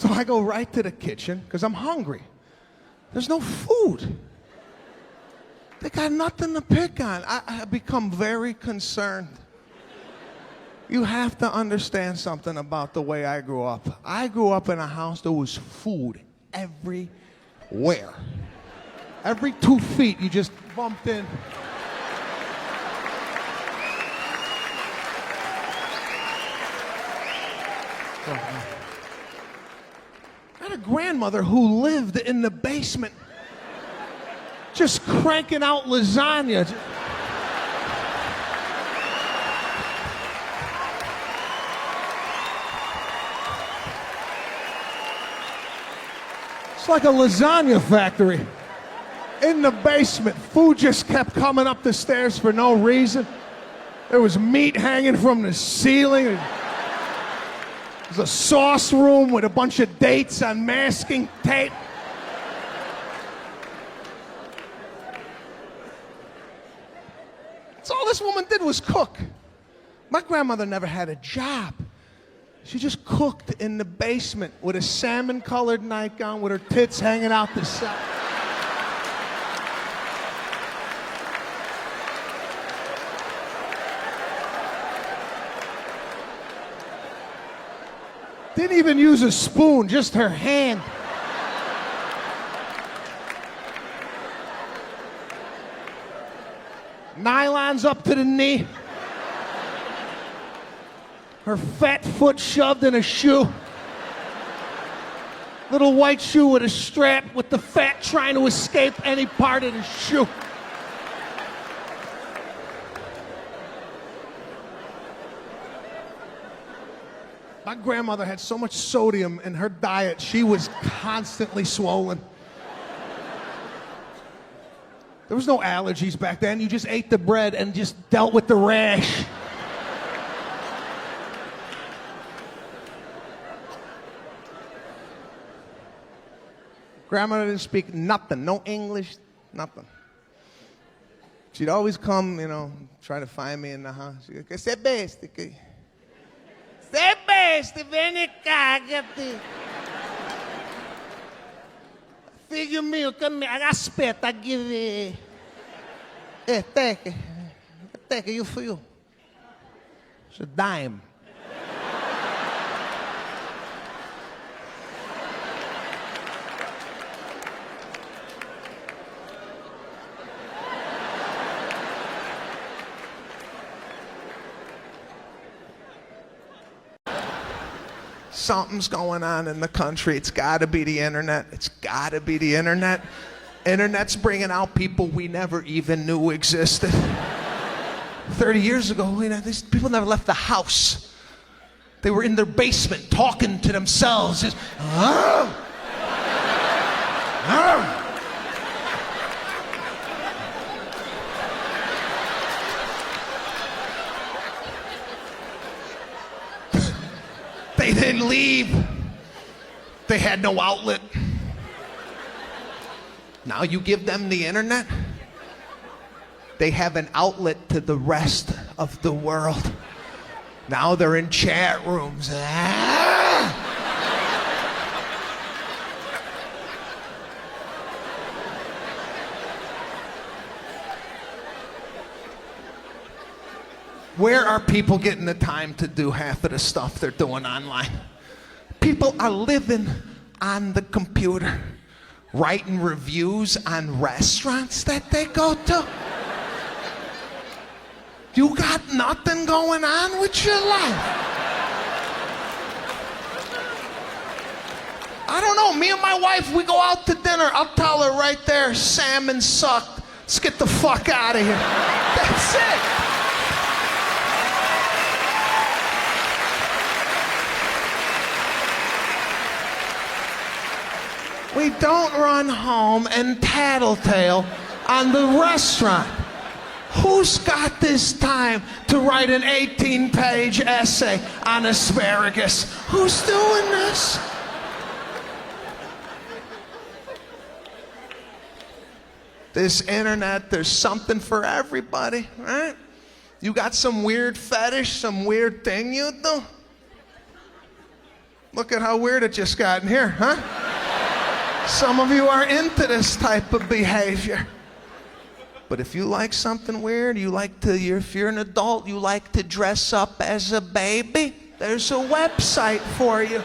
So I go right to the kitchen because I'm hungry. There's no food. They got nothing to pick on. I become very concerned. You have to understand something about the way I grew up. I grew up in a house there was food everywhere. Every 2 feet you just bumped in. I had a grandmother who lived in the basement just cranking out lasagna. It's like a lasagna factory in the basement. Food just kept coming up the stairs for no reason. There was meat hanging from the ceiling. There's a sauce room with a bunch of dates on masking tape. So all this woman did was cook. My grandmother never had a job. She just cooked in the basement with a salmon-colored nightgown with her tits hanging out the side. Didn't even use a spoon, just her hand. Nylons up to the knee. Her fat foot shoved in a shoe. Little white shoe with a strap with the fat trying to escape any part of the shoe. My grandmother had so much sodium in her diet, she was constantly swollen. There was no allergies back then. You just ate the bread and just dealt with the rash. Grandmother didn't speak nothing, no English, nothing. She'd always come, you know, try to find me in the house. She'd go, Sebastian, vieni cá, Filho meu, come here. Aspetta, give take you for you. It's a dime. Something's going on in the country. It's got to be the internet. It's got to be the internet. Internet's bringing out people we never even knew existed. 30 years ago, you know, these people never left the house. They were in their basement talking to themselves. Just, They didn't leave. They had no outlet. Now you give them the internet, they have an outlet to the rest of the world. Now they're in chat rooms. Where are people getting the time to do half of the stuff they're doing online? People are living on the computer, writing reviews on restaurants that they go to. You got nothing going on with your life. I don't know, me and my wife, we go out to dinner. I'll tell her right there, salmon sucked. Let's get the fuck out of here. That's it. We don't run home and tattletale on the restaurant. Who's got this time to write an 18-page essay on asparagus? Who's doing this? This internet, there's something for everybody, right? You got some weird fetish, some weird thing you do? Look at how weird it just got in here, huh? Some of you are into this type of behavior. But if you like something weird, if you're an adult, you like to dress up as a baby, there's a website for you.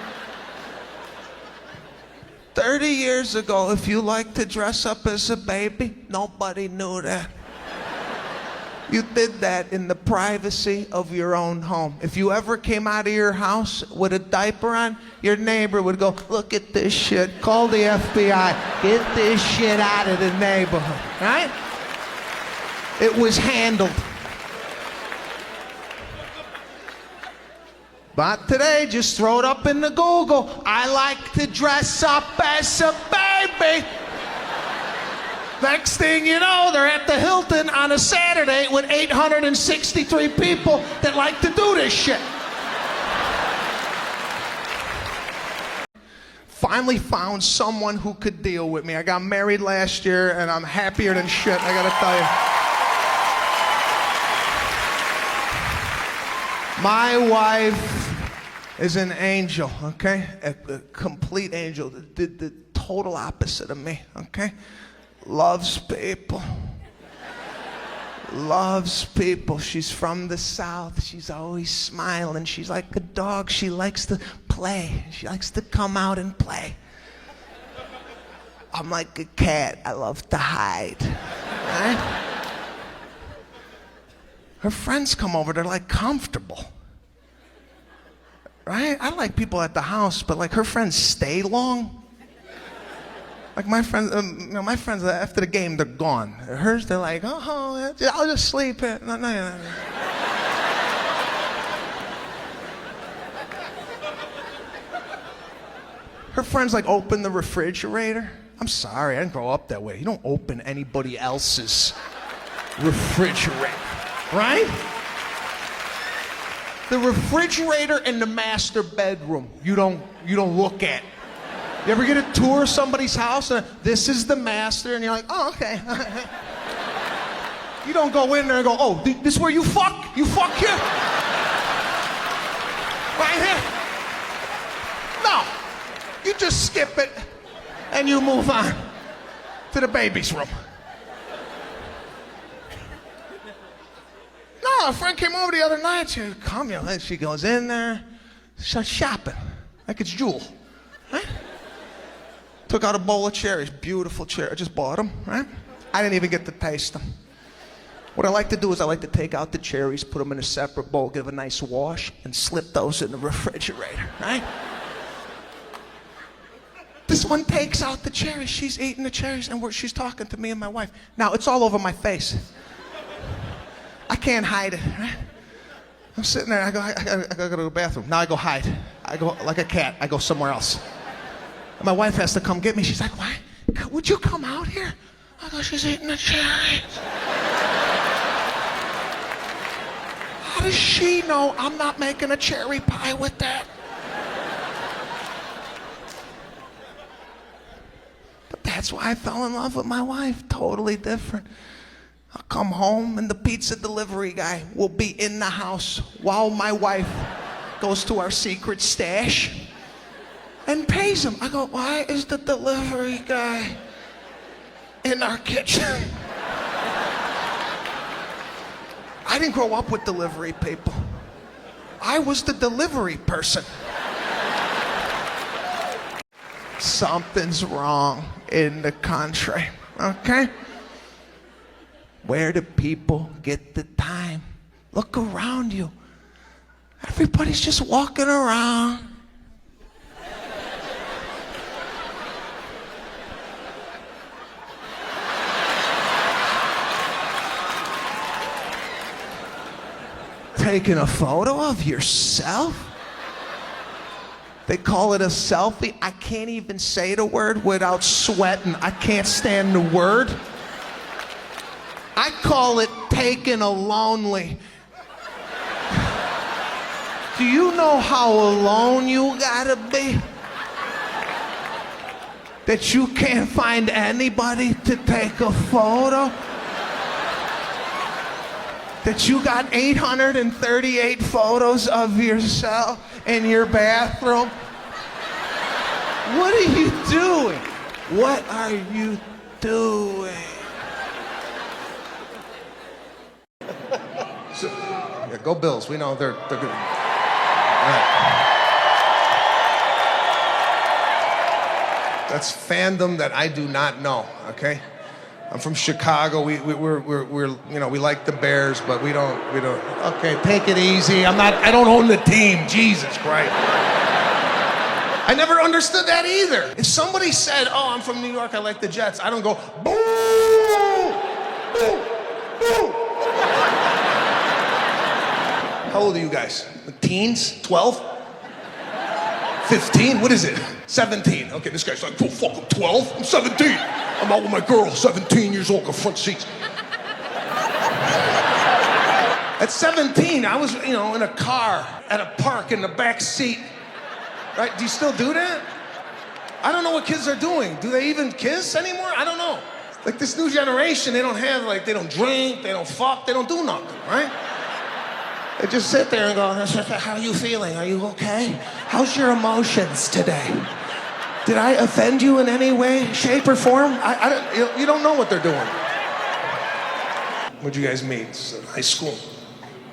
30 years ago, if you like to dress up as a baby, nobody knew that. You did that in the privacy of your own home. If you ever came out of your house with a diaper on, your neighbor would go, look at this shit, call the FBI, get this shit out of the neighborhood, right? It was handled. But today, just throw it up in the Google. I like to dress up as a baby. Next thing you know, they're at the Hilton on a Saturday with 863 people that like to do this shit. Finally found someone who could deal with me. I got married last year and I'm happier than shit, I gotta tell you. My wife is an angel, okay? A complete angel, the total opposite of me, okay? Loves people. Loves people. She's from the South. She's always smiling. She's like a dog. She likes to play. She likes to come out and play. I'm like a cat. I love to hide. Right? Her friends come over. They're like comfortable. Right? I like people at the house, but like her friends stay long. Like my friends, my friends after the game, they're gone. Hers, they're like, oh, I'll just sleep here. No. Her friends like open the refrigerator. I'm sorry, I didn't grow up that way. You don't open anybody else's refrigerator, right? The refrigerator in the master bedroom, you don't look at. You ever get a tour of somebody's house and this is the master and you're like, oh, okay. You don't go in there and go, oh, this is where you fuck? You fuck here? Right here? No. You just skip it and you move on to the baby's room. No, a friend came over the other night. She come here. She goes in there, starts shopping like it's Jewel. Right? Took out a bowl of cherries, beautiful cherries. I just bought them, right? I didn't even get to taste them. What I like to do is I like to take out the cherries, put them in a separate bowl, give a nice wash, and slip those in the refrigerator, right? This one takes out the cherries. She's eating the cherries, and she's talking to me and my wife. Now, it's all over my face. I can't hide it, right? I'm sitting there, I go to the bathroom. Now I go hide. I go like a cat. I go somewhere else. And my wife has to come get me. She's like, why? Would you come out here? I go, she's eating the cherries. How does she know I'm not making a cherry pie with that? But that's why I fell in love with my wife. Totally different. I'll come home and the pizza delivery guy will be in the house while my wife goes to our secret stash and pays him. I go, why is the delivery guy in our kitchen? I didn't grow up with delivery people. I was the delivery person. Something's wrong in the country, okay? Where do people get the time? Look around you. Everybody's just walking around. Taking a photo of yourself? They call it a selfie. I can't even say the word without sweating. I can't stand the word. I call it taking a lonely. Do you know how alone you gotta be? That you can't find anybody to take a photo? That you got 838 photos of yourself in your bathroom What are you doing? What are you doing? So, yeah, go Bills. We know they're good. All right. That's fandom that I do not know. Okay, I'm from Chicago. We're we like the Bears, but we don't. Okay, take it easy. I don't own the team. Jesus Christ. I never understood that either. If somebody said, "Oh, I'm from New York. I like the Jets," I don't go, "Boo, boo, boo." How old are you guys? Teens? 12? 15? What is it? 17. Okay, this guy's like, oh, fuck, I'm 12? I'm 17. I'm out with my girl, 17 years old, got front seats. At 17, I was, in a car at a park in the back seat. Right? Do you still do that? I don't know what kids are doing. Do they even kiss anymore? I don't know. Like this new generation, they don't drink, they don't fuck, they don't do nothing, right? They just sit there and go, how are you feeling? Are you okay? How's your emotions today? Did I offend you in any way, shape, or form? You don't know what they're doing. Where'd you guys meet? High school.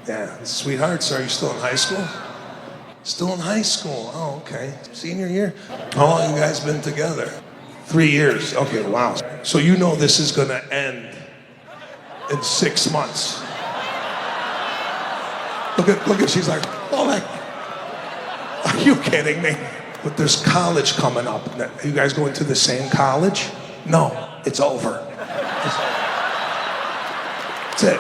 Yeah, sweethearts, are you still in high school? Still in high school. Oh, okay. Senior year. How long have you guys been together? 3 years. Okay, wow. So you know this is gonna end in 6 months. Look at, she's like, oh my, are you kidding me? But there's college coming up. Are you guys going to the same college? No, it's over. That's it.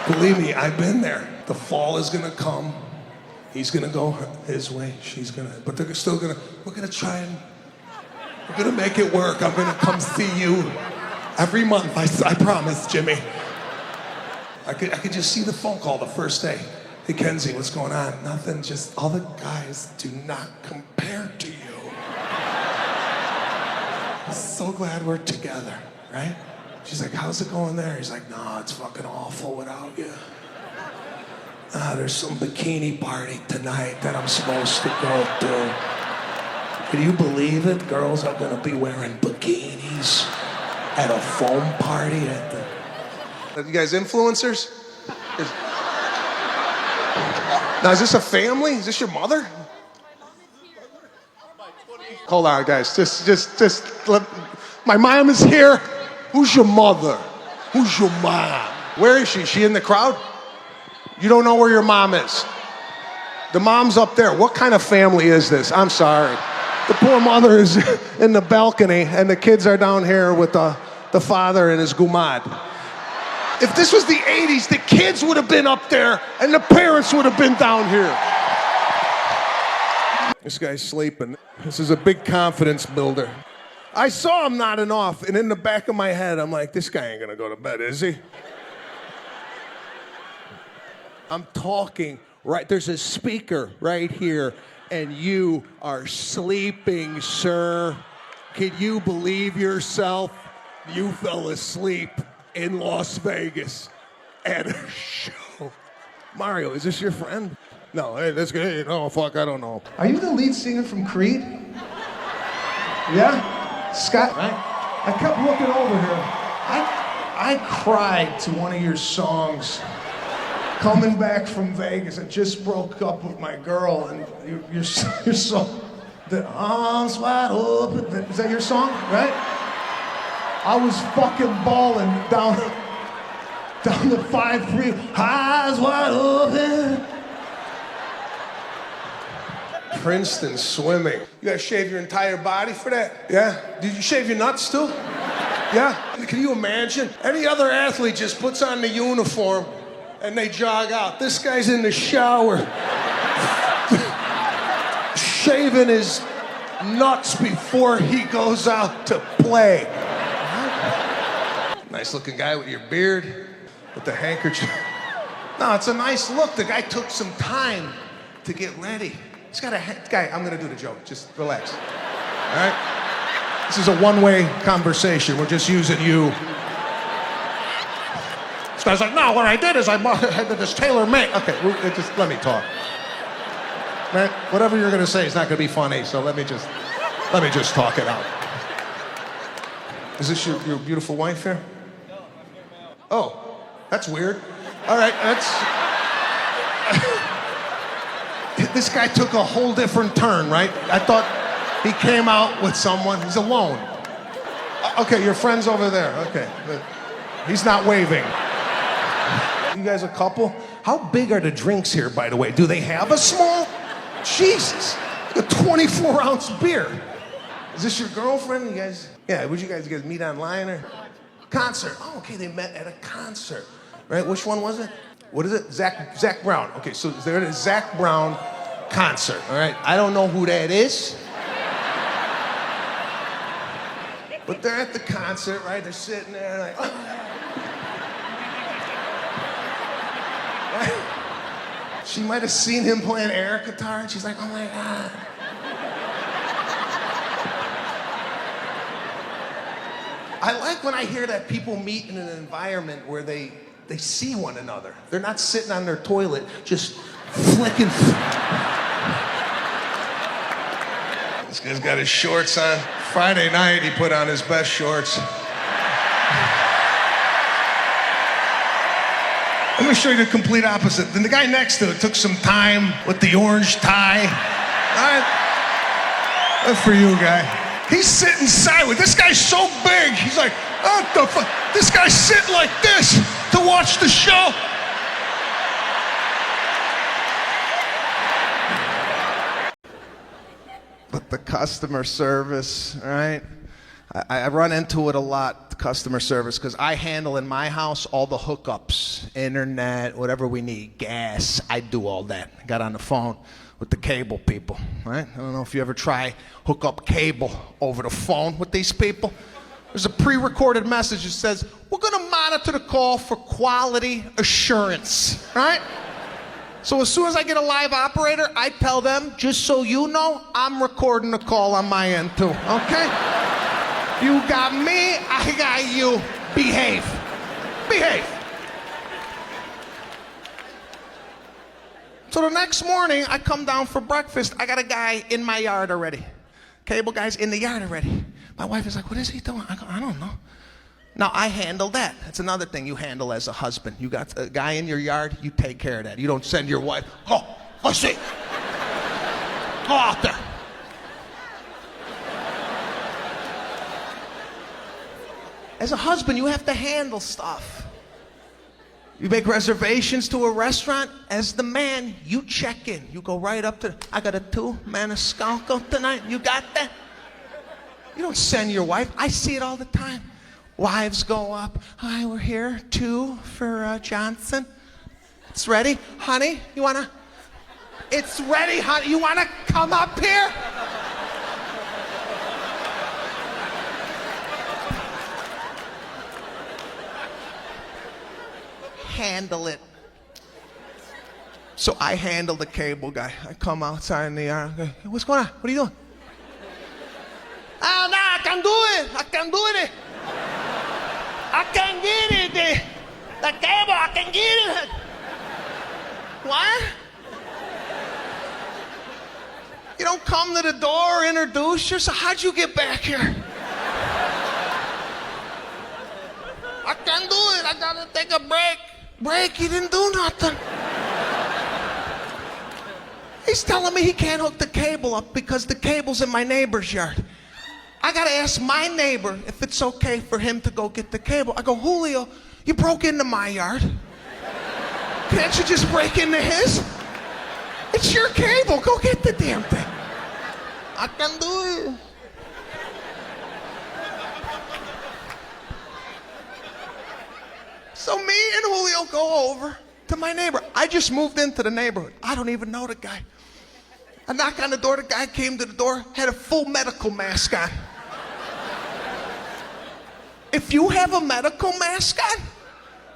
Believe me, I've been there. The fall is gonna come. He's gonna go his way, but we're gonna try and, we're gonna make it work. I'm gonna come see you every month, I promise, Jimmy. I could just see the phone call the first day. Hey, Kenzie, what's going on? Nothing, just all the guys do not compare to you. I'm so glad we're together, right? She's like, how's it going there? He's like, no, it's fucking awful without you. There's some bikini party tonight that I'm supposed to go to. Can you believe it? Girls are gonna be wearing bikinis at a foam party at the... Are you guys influencers? Now, is this a family? Is this your mother? Hold on, guys. Just let... My mom is here. Who's your mother? Who's your mom? Where is she? Is she in the crowd? You don't know where your mom is. The mom's up there. What kind of family is this? I'm sorry. The poor mother is in the balcony, and the kids are down here with the father and his gumad. If this was the 80s, the kids would have been up there, and the parents would have been down here. This guy's sleeping. This is a big confidence builder. I saw him nodding off, and in the back of my head, I'm like, this guy ain't gonna go to bed, is he? I'm talking, right? There's a speaker right here, and you are sleeping, sir. Can you believe yourself? You fell asleep in Las Vegas at a show. Mario, is this your friend? No, hey, that's good. Oh, fuck, I don't know. Are you the lead singer from Creed? Yeah? Scott, right? I kept looking over here. I cried to one of your songs. Coming back from Vegas, I just broke up with my girl, and your song, the arms wide open, is that your song, right? I was fucking bawling down the 5-3, eyes wide open. Princeton swimming. You gotta shave your entire body for that? Yeah? Did you shave your nuts too? Yeah? Can you imagine? Any other athlete just puts on the uniform and they jog out. This guy's in the shower, shaving his nuts before he goes out to play. Nice looking guy with your beard, with the handkerchief. No, it's a nice look. The guy took some time to get ready. He's got guy, I'm gonna do the joke, just relax. All right? This is a one-way conversation. We're just using you. This guy's like, no, what I did is I did this tailor-made. Okay, just let me talk. Man, whatever you're gonna say is not gonna be funny, so let me just talk it out. Is this your beautiful wife here? Oh, that's weird. All right, this guy took a whole different turn, right? I thought he came out with someone. He's alone. Okay, your friend's over there. Okay. He's not waving. You guys a couple? How big are the drinks here, by the way? Do they have a small? Jesus, a 24-ounce beer. Is this your girlfriend? You guys, yeah, would you guys meet online or? Concert. Oh, okay, they met at a concert. Right, which one was it? What is it? Zach Brown. Okay, so they're at a Zach Brown concert, all right? I don't know who that is. But they're at the concert, right? They're sitting there like, oh. Right? She might have seen him playing air guitar, and she's like, oh my God. I like when I hear that people meet in an environment where they see one another. They're not sitting on their toilet just flicking. This guy's got his shorts on. Friday night, he put on his best shorts. Let me show you the complete opposite. Then the guy next to it took some time with the orange tie. All right. Good for you, guy. He's sitting sideways. This guy's so big. He's like, what the fuck? This guy's sitting like this to watch the show. But the customer service, right? I run into it a lot, customer service, because I handle in my house all the hookups, internet, whatever we need, gas. I do all that. I got on the phone with the cable people, right? I don't know if you ever try hook up cable over the phone with these people. There's a pre-recorded message that says, we're gonna monitor the call for quality assurance, right? So as soon as I get a live operator, I tell them, just so you know, I'm recording the call on my end too, okay? You got me, I got you. Behave. Behave. So the next morning, I come down for breakfast. I got a guy in my yard already. Cable guy's in the yard already. My wife is like, what is he doing? I go, I don't know. Now, I handle that. That's another thing you handle as a husband. You got a guy in your yard, you take care of that. You don't send your wife, go, let's see. Go out there. As a husband, you have to handle stuff. You make reservations to a restaurant. As the man, you check in. You go right up to, I got a 2 Maniscalco tonight. You got that? You don't send your wife. I see it all the time. Wives go up. Hi, we're here. 2 for Johnson. It's ready. Honey, you wanna? It's ready, honey. You wanna come up here? Handle it. So I handle the cable guy. I come outside in the yard. I go, hey, what's going on? What are you doing? Oh, no, I can do it. I can do it. I can get it. The cable, I can get it. What? You don't come to the door, introduce yourself. How'd you get back here? I can do it. I gotta take a break. Break? You didn't do nothing. He's telling me he can't hook the cable up because the cable's in my neighbor's yard. I gotta ask my neighbor if it's okay for him to go get the cable. I go, Julio, you broke into my yard. Can't you just break into his? It's your cable. Go get the damn thing. I can do it. So me and Julio go over to my neighbor. I just moved into the neighborhood. I don't even know the guy. I knock on the door. The guy came to the door, had a full medical mask on. If you have a medical mask on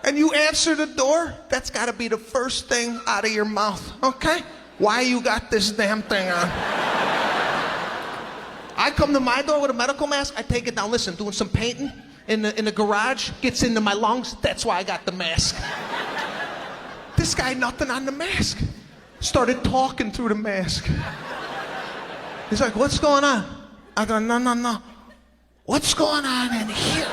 and you answer the door, that's got to be the first thing out of your mouth, okay? Why you got this damn thing on? I come to my door with a medical mask. I take it down. Listen, doing some painting in the garage, gets into my lungs. That's why I got the mask. This guy, nothing on the mask. Started talking through the mask. He's like, what's going on? I go, no. What's going on in here?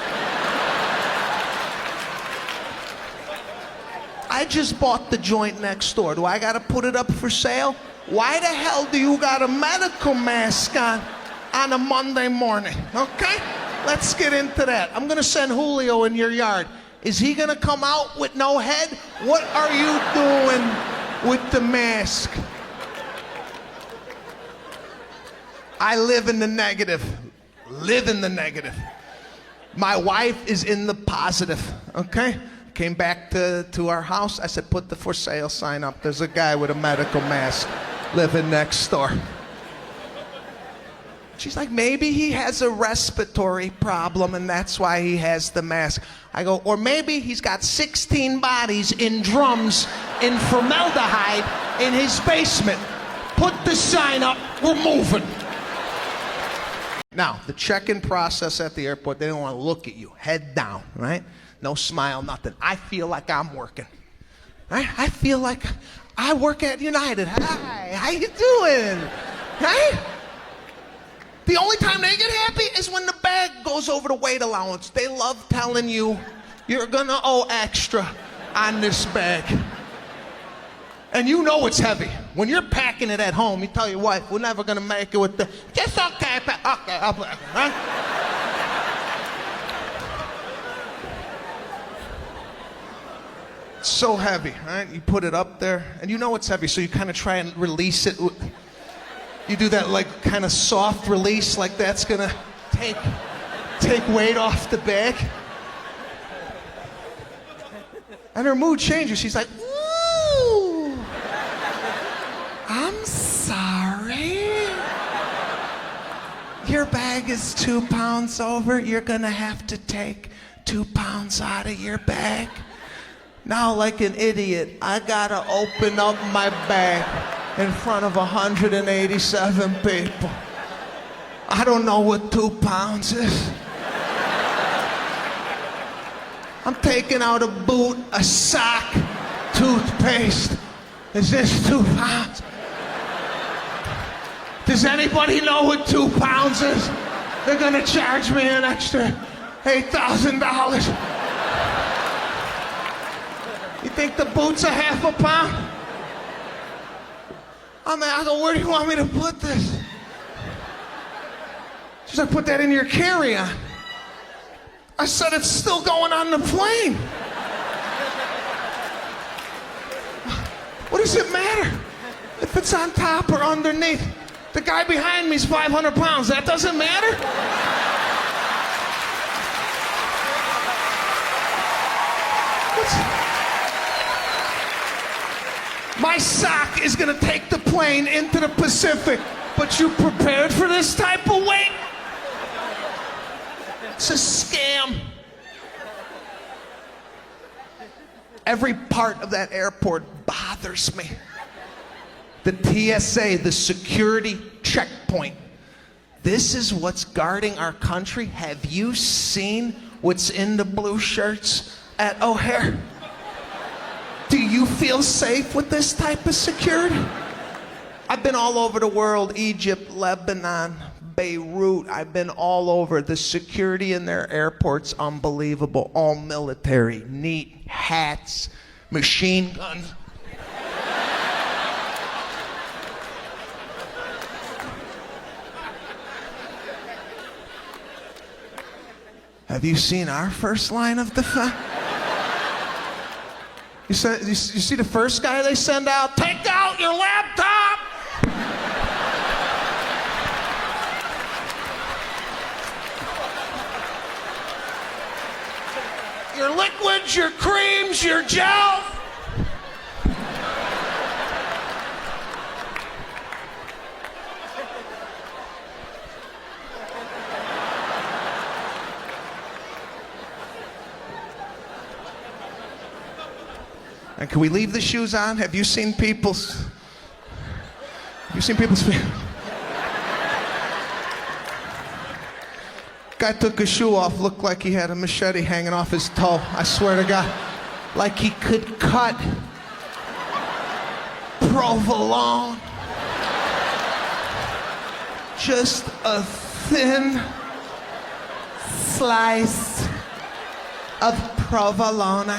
I just bought the joint next door. Do I gotta put it up for sale? Why the hell do you got a medical mask on a Monday morning? Okay? Let's get into that. I'm gonna send Julio in your yard. Is he gonna come out with no head? What are you doing with the mask? I live in the negative. Live in the negative. My wife is in the positive, okay? Came back to our house. I said, put the for sale sign up. There's a guy with a medical mask living next door. She's like, maybe he has a respiratory problem and that's why he has the mask. I go, or maybe he's got 16 bodies in drums in formaldehyde in his basement. Put the sign up, we're moving. Now, the check-in process at the airport, they don't want to look at you. Head down, right? No smile, nothing. I feel like I'm working. Right? I feel like I work at United. Hi, how you doing? Right? The only time they get happy is when the bag goes over the weight allowance. They love telling you you're gonna owe extra on this bag. And you know it's heavy. When you're packing it at home, you tell your wife, we're never gonna make it with the, just okay, okay, I'll pack it, right? It's so heavy, right? You put it up there, and you know it's heavy, so you kind of try and release it. You do that like kind of soft release, like that's gonna take weight off the bag. And her mood changes. She's like, ooh, I'm sorry. Your bag is 2 pounds over. You're gonna have to take 2 pounds out of your bag. Now, like an idiot, I gotta open up my bag in front of 187 people. I don't know what 2 pounds is. I'm taking out a boot, a sock, toothpaste. Is this 2 pounds? Does anybody know what 2 pounds is? They're gonna charge me an extra $8,000. You think the boot's a half a pound? I go, where do you want me to put this? She's like, put that in your carry-on. I said, it's still going on the plane. What does it matter if it's on top or underneath? The guy behind me's 500 pounds. That doesn't matter? My sock is gonna take the plane into the Pacific, but you prepared for this type of weight? It's a scam. Every part of that airport bothers me. The TSA, the security checkpoint. This is what's guarding our country. Have you seen what's in the blue shirts at O'Hare? Do you feel safe with this type of security? I've been all over the world, Egypt, Lebanon, Beirut. I've been all over. The security in their airports, unbelievable. All military, neat, hats, machine guns. Have you seen our first line of defense? You see the first guy they send out? Take out your laptop! Your liquids, your creams, your gels. And can we leave the shoes on? Have you seen people's feet? Guy took his shoe off, looked like he had a machete hanging off his toe. I swear to God, like he could cut provolone. Just a thin slice of provolone.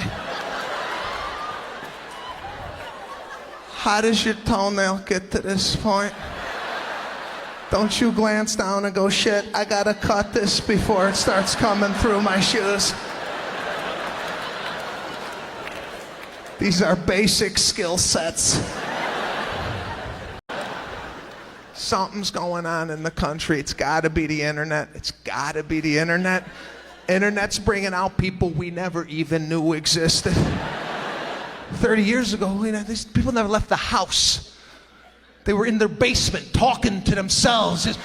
How does your toenail get to this point? Don't you glance down and go, shit, I gotta cut this before it starts coming through my shoes. These are basic skill sets. Something's going on in the country. It's gotta be the internet. It's gotta be the internet. Internet's bringing out people we never even knew existed. 30 years ago, these people never left the house. They were in their basement talking to themselves. Just,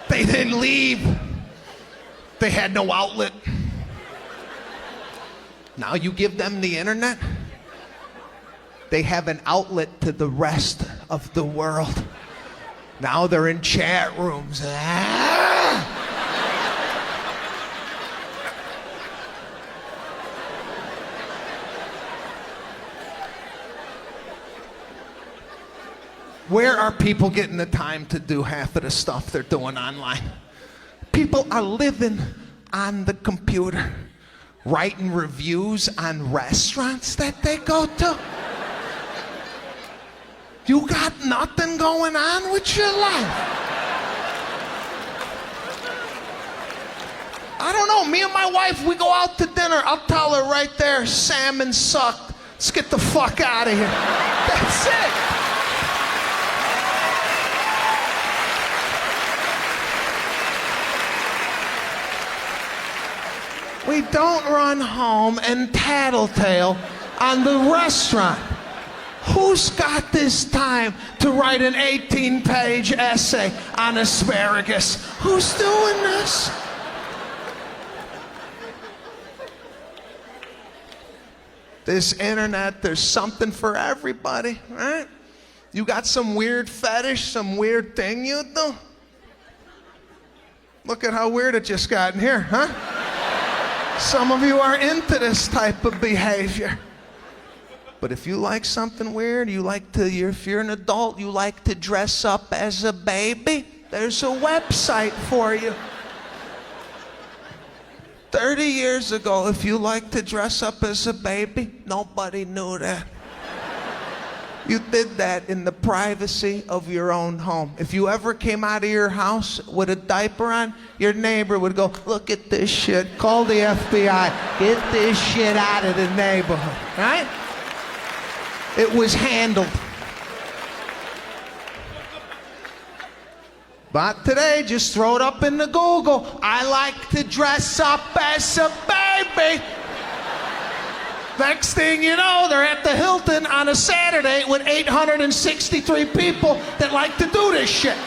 They didn't leave. They had no outlet. Now you give them the internet, they have an outlet to the rest of the world. Now they're in chat rooms. Where are people getting the time to do half of the stuff they're doing online? People are living on the computer, writing reviews on restaurants that they go to. You got nothing going on with your life. I don't know, me and my wife, we go out to dinner, I'll tell her right there, salmon sucked. Let's get the fuck out of here. That's it. We don't run home and tattletale on the restaurant. Who's got this time to write an 18-page essay on asparagus? Who's doing this? This internet, there's something for everybody, right? You got some weird fetish, some weird thing you do? Look at how weird it just got in here, huh? Some of you are into this type of behavior. But if you like something weird, if you're an adult, you like to dress up as a baby, there's a website for you. 30 years ago, if you like to dress up as a baby, nobody knew that. You did that in the privacy of your own home. If you ever came out of your house with a diaper on, your neighbor would go, look at this shit, call the FBI, get this shit out of the neighborhood, right? It was handled. But today, just throw it up in the Google. I like to dress up as a baby. Next thing you know, they're at the Hilton on a Saturday with 863 people that like to do this shit.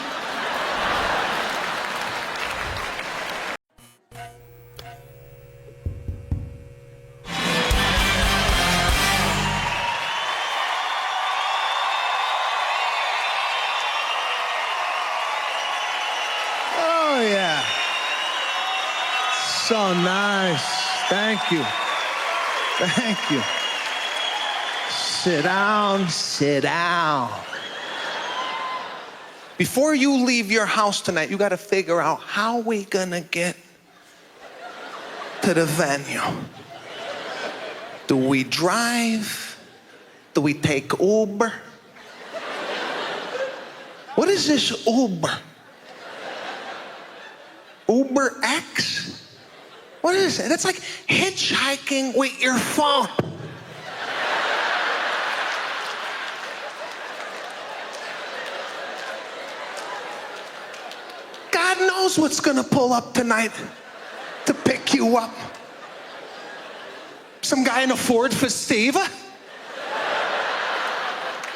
Oh, yeah. So nice. Thank you. Thank you. Sit down, sit down. Before you leave your house tonight, you got to figure out how we gonna get to the venue. Do we drive? Do we take Uber? What is this Uber? Uber X? What is it? It's like hitchhiking with your phone. God knows what's gonna pull up tonight to pick you up. Some guy in a Ford Festiva?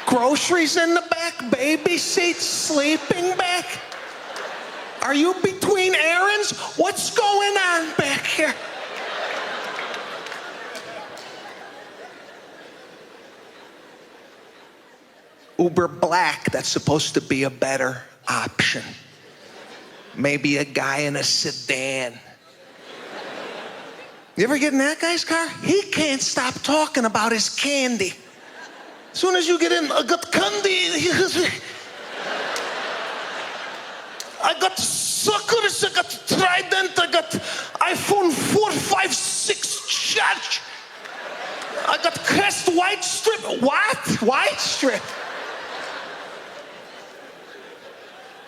Groceries in the back, baby seats, sleeping bag. Are you between errands? What's going on back here? Uber Black, that's supposed to be a better option. Maybe a guy in a sedan. You ever get in that guy's car? He can't stop talking about his candy. As soon as you get in, I got candy. I got suckers, I got Trident, I got iPhone 4, 5, 6 charge. I got Crest White Strip. What? White Strip?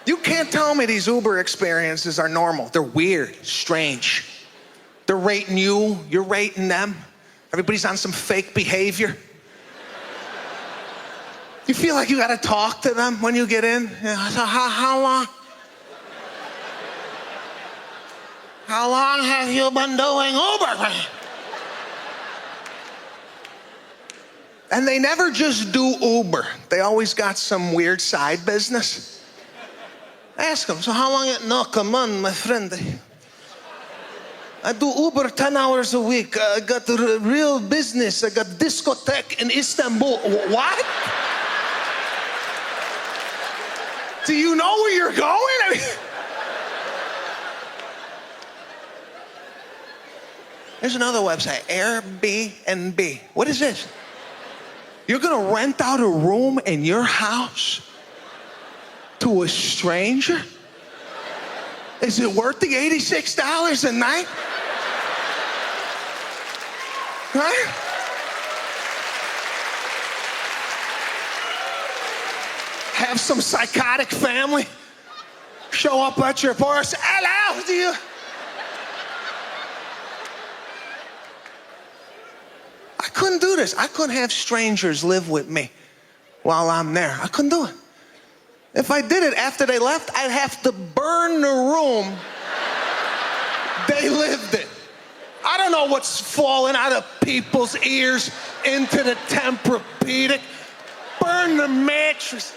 You can't tell me these Uber experiences are normal. They're weird, strange. They're rating you, you're rating them. Everybody's on some fake behavior. You feel like you gotta talk to them when you get in. Yeah, so how long? How long have you been doing Uber? And they never just do Uber. They always got some weird side business. Ask them, so how long? No, come on, my friend. I do Uber 10 hours a week. I got a real business. I got discotheque in Istanbul. What? Do you know where you're going? I mean, there's another website, Airbnb. What is this? You're gonna rent out a room in your house to a stranger? Is it worth the $86 a night? Right? Have some psychotic family show up at your porch. Hello, do you? I couldn't do this. I couldn't have strangers live with me while I'm there. I couldn't do it. If I did it after they left, I'd have to burn the room they lived in. I don't know what's falling out of people's ears into the Tempur-Pedic. Burn the mattress.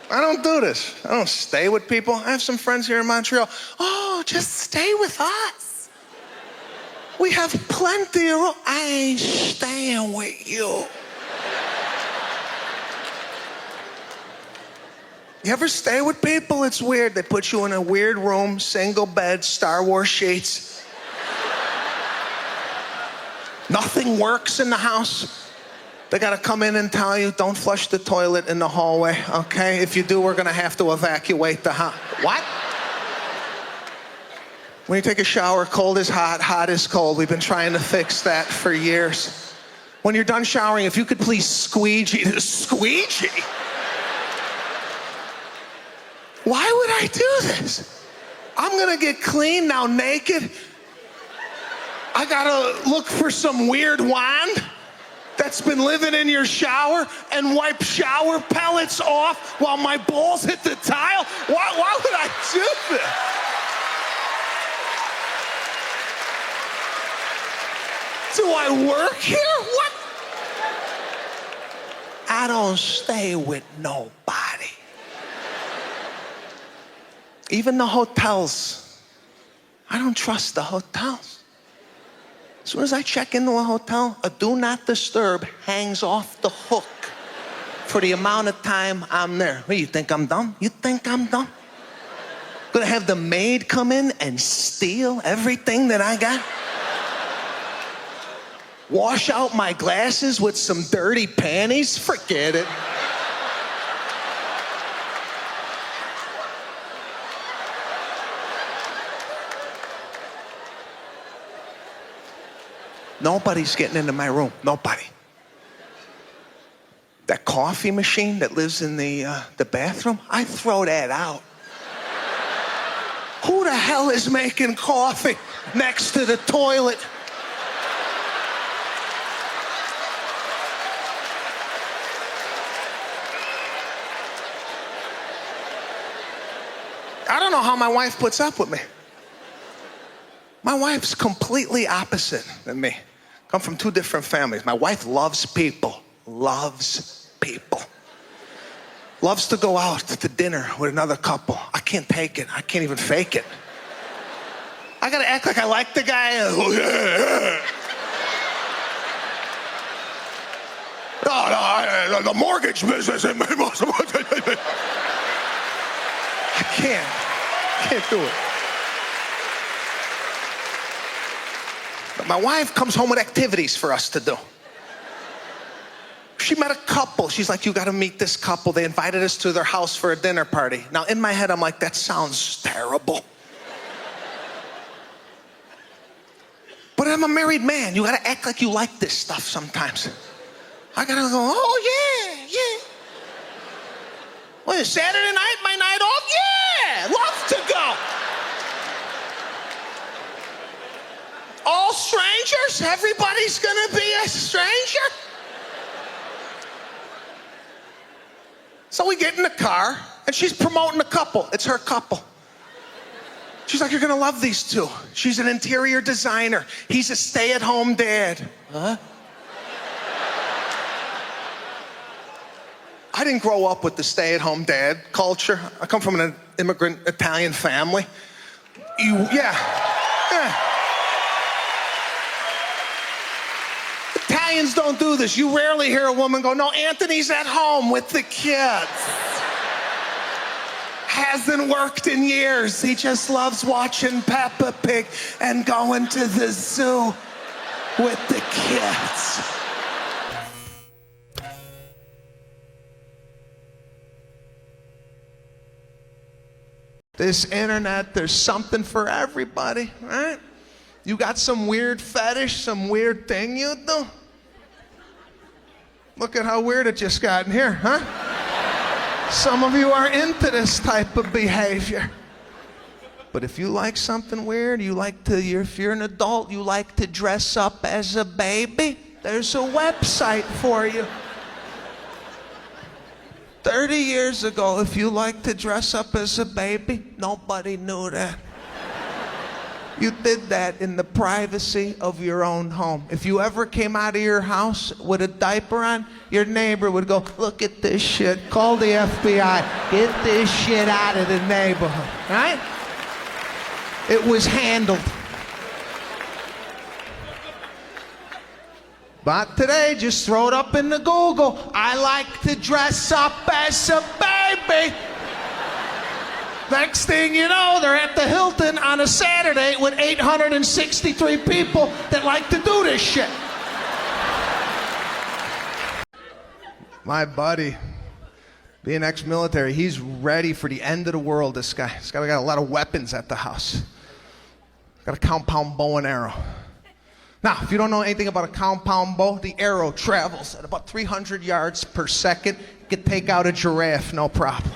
I don't do this. I don't stay with people. I have some friends here in Montreal. Oh, just stay with us. We have plenty of room. I ain't staying with you. You ever stay with people? It's weird. They put you in a weird room, single bed, Star Wars sheets. Nothing works in the house. They gotta come in and tell you, don't flush the toilet in the hallway, okay? If you do, we're gonna have to evacuate the house. What? When you take a shower, cold is hot, hot is cold. We've been trying to fix that for years. When you're done showering, if you could please squeegee. Squeegee? Why would I do this? I'm gonna get clean now naked. I gotta look for some weird wand that's been living in your shower and wipe shower pellets off while my balls hit the tile? Why would I do this? Do I work here? What? I don't stay with nobody. Even the hotels. I don't trust the hotels. As soon as I check into a hotel, a do not disturb hangs off the hook for the amount of time I'm there. What, you think I'm dumb? You think I'm dumb? Gonna have the maid come in and steal everything that I got? Wash out my glasses with some dirty panties? Forget it. Nobody's getting into my room. Nobody. That coffee machine that lives in the bathroom, I throw that out. Who the hell is making coffee next to the toilet? I don't know how my wife puts up with me. My wife's completely opposite than me. Come from two different families. My wife loves people. Loves people. Loves to go out to dinner with another couple. I can't take it. I can't even fake it. I gotta act like I like the guy. Oh, yeah. No, the mortgage business. I can't do it. But my wife comes home with activities for us to do. She met a couple. She's like, you got to meet this couple. They invited us to their house for a dinner party. Now, in my head, I'm like, that sounds terrible. But I'm a married man. You got to act like you like this stuff sometimes. I got to go, oh, yeah. Well, is Saturday night my night off? Yeah, love to go. All strangers? Everybody's going to be a stranger? So we get in the car, and she's promoting a couple. It's her couple. She's like, you're going to love these two. She's an interior designer. He's a stay-at-home dad. Huh? I didn't grow up with the stay-at-home dad culture. I come from an immigrant Italian family. Yeah. Italians don't do this. You rarely hear a woman go, no, Anthony's at home with the kids. Hasn't worked in years. He just loves watching Peppa Pig and going to the zoo with the kids. This internet, there's something for everybody, right? You got some weird fetish, some weird thing you do? Look at how weird it just got in here, huh? Some of you are into this type of behavior. But if you like something weird, if you're an adult, you like to dress up as a baby, there's a website for you. 30 years ago, if you like to dress up as a baby, nobody knew that. You did that in the privacy of your own home. If you ever came out of your house with a diaper on, your neighbor would go, look at this shit, call the FBI, get this shit out of the neighborhood, right? It was handled. But today, just throw it up in the Google. I like to dress up as a baby. Next thing you know, they're at the Hilton on a Saturday with 863 people that like to do this shit. My buddy, being ex-military, he's ready for the end of the world, this guy. He's got a lot of weapons at the house. Got a compound bow and arrow. Now, if you don't know anything about a compound bow, the arrow travels at about 300 yards per second. You can take out a giraffe, no problem.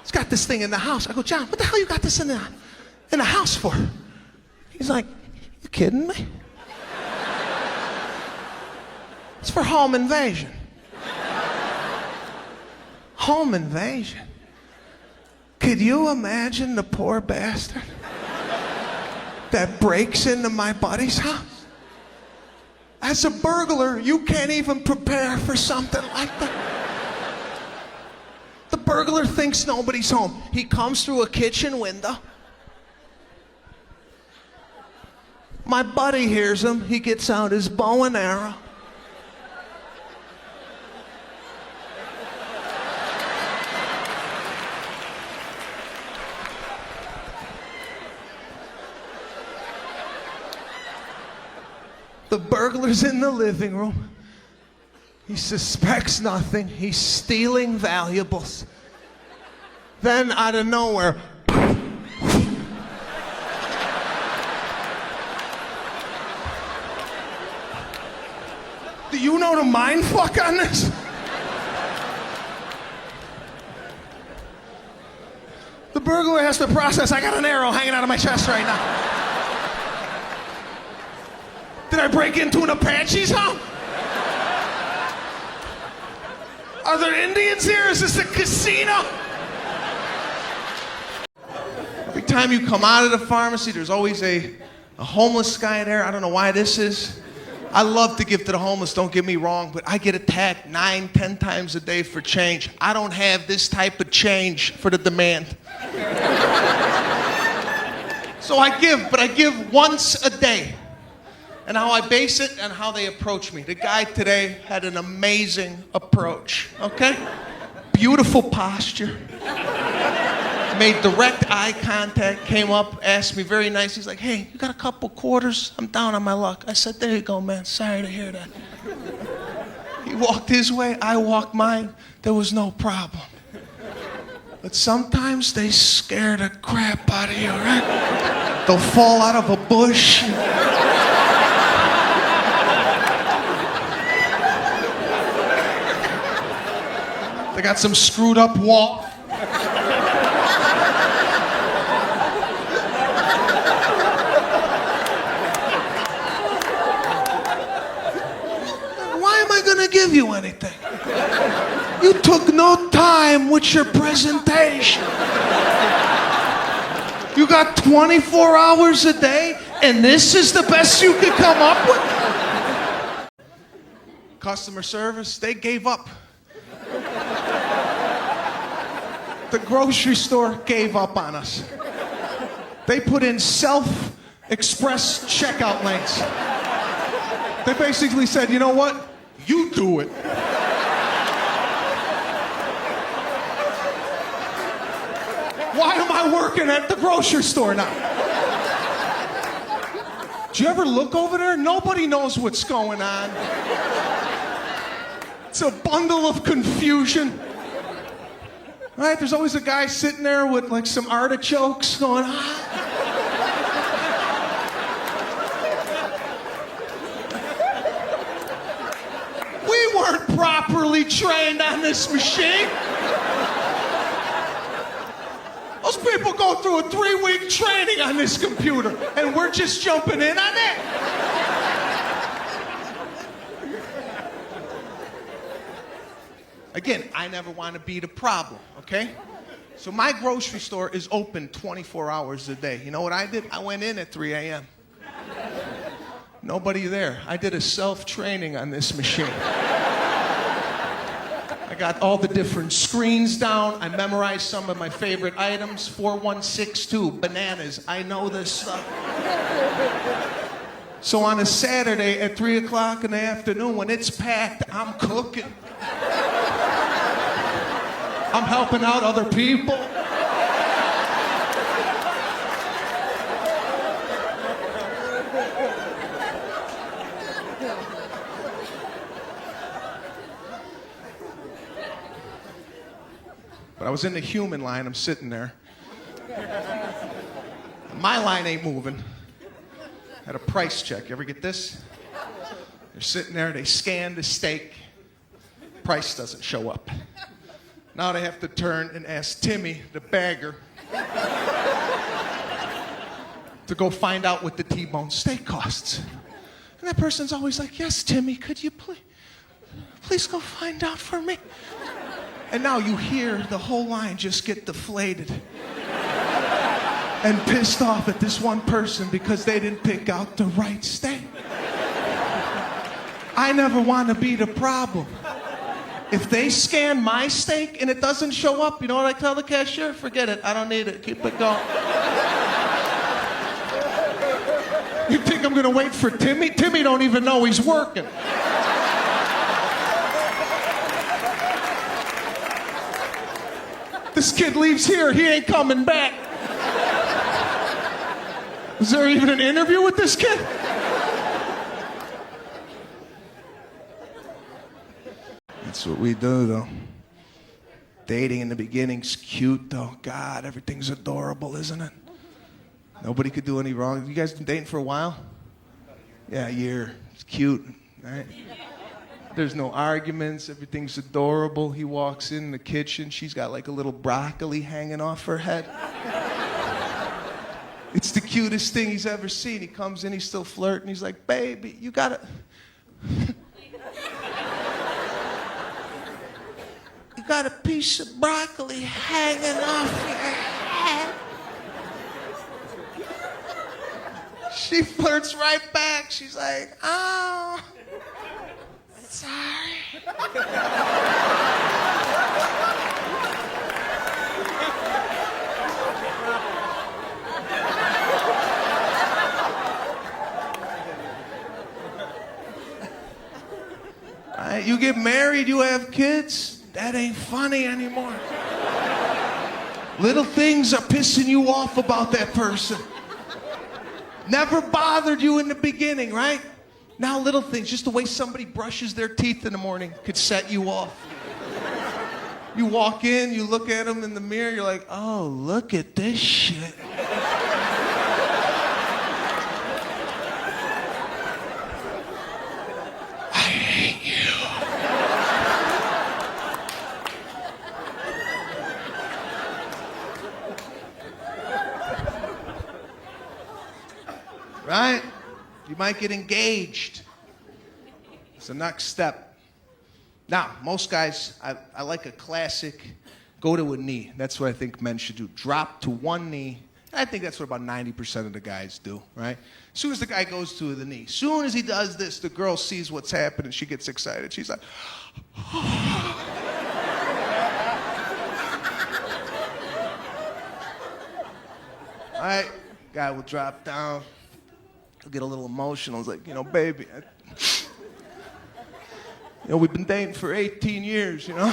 He's got this thing in the house. I go, John, what the hell you got this in the house for? He's like, you kidding me? It's for home invasion. Home invasion? Could you imagine the poor bastard that breaks into my buddy's house? As a burglar, you can't even prepare for something like that. The burglar thinks nobody's home. He comes through a kitchen window. My buddy hears him. He gets out his bow and arrow. The burglar's in the living room. He suspects nothing. He's stealing valuables. Then, out of nowhere, do you know the mind fuck on this? The burglar has to process, I got an arrow hanging out of my chest right now. Did I break into an Apache's home? Are there Indians here? Is this a casino? Every time you come out of the pharmacy, there's always a homeless guy there. I don't know why this is. I love to give to the homeless, don't get me wrong, but I get attacked 9, 10 times a day for change. I don't have this type of change for the demand. So I give, but I give once a day. And how I base it and how they approach me. The guy today had an amazing approach, okay? Beautiful posture. Made direct eye contact, came up, asked me very nice. He's like, hey, you got a couple quarters? I'm down on my luck. I said, there you go, man. Sorry to hear that. He walked his way, I walked mine. There was no problem. But sometimes they scare the crap out of you, right? They'll fall out of a bush. They got some screwed up wall. Why am I gonna give you anything? You took no time with your presentation. You got 24 hours a day, and this is the best you could come up with? Customer service, they gave up. The grocery store gave up on us. They put in self-express checkout lanes. They basically said, you know what? You do it. Why am I working at the grocery store now? Do you ever look over there? Nobody knows what's going on. It's a bundle of confusion. Right? There's always a guy sitting there with like some artichokes going, We weren't properly trained on this machine. Those people go through a 3-week training on this computer, and we're just jumping in on it. Again, I never want to be the problem, okay? So my grocery store is open 24 hours a day. You know what I did? I went in at 3 a.m. Nobody there. I did a self-training on this machine. I got all the different screens down. I memorized some of my favorite items. 4162, bananas. I know this stuff. So on a Saturday at 3 o'clock in the afternoon, when it's packed, I'm cooking. I'm helping out other people. But I was in the human line, I'm sitting there. My line ain't moving. Had a price check. You ever get this? They're sitting there, they scan the steak. Price doesn't show up. Now they have to turn and ask Timmy, the bagger, to go find out what the T-bone steak costs. And that person's always like, yes, Timmy, could you please go find out for me? And now you hear the whole line just get deflated and pissed off at this one person because they didn't pick out the right steak. I never want to be the problem. If they scan my steak and it doesn't show up, you know what I tell the cashier? Forget it. I don't need it. Keep it going. You think I'm going to wait for Timmy? Timmy don't even know he's working. This kid leaves here. He ain't coming back. Is there even an interview with this kid? That's what we do, though. Dating in the beginning's cute, though. God, everything's adorable, isn't it? Nobody could do any wrong. You guys been dating for a while? Yeah, a year. It's cute, right? There's no arguments. Everything's adorable. He walks in the kitchen. She's got like a little broccoli hanging off her head. It's the cutest thing he's ever seen. He comes in, he's still flirting. He's like, baby, you gotta... You got a piece of broccoli hanging off your head. She flirts right back. She's like, oh, sorry. you get married, you have kids, that ain't funny anymore. Little things are pissing you off about that person. Never bothered you in the beginning, right? Now little things, just the way somebody brushes their teeth in the morning could set you off. You walk in, you look at them in the mirror, you're like, oh, look at this shit. I hate you. Right? You might get engaged. It's the next step. Now, most guys, I like a classic, go to a knee. That's what I think men should do. Drop to one knee. I think that's what about 90% of the guys do, right? As soon as the guy goes to the knee, as soon as he does this, the girl sees what's happening. She gets excited. She's like, all right, guy will drop down. He'll get a little emotional. He's like, you know, baby, you know, we've been dating for 18 years, you know?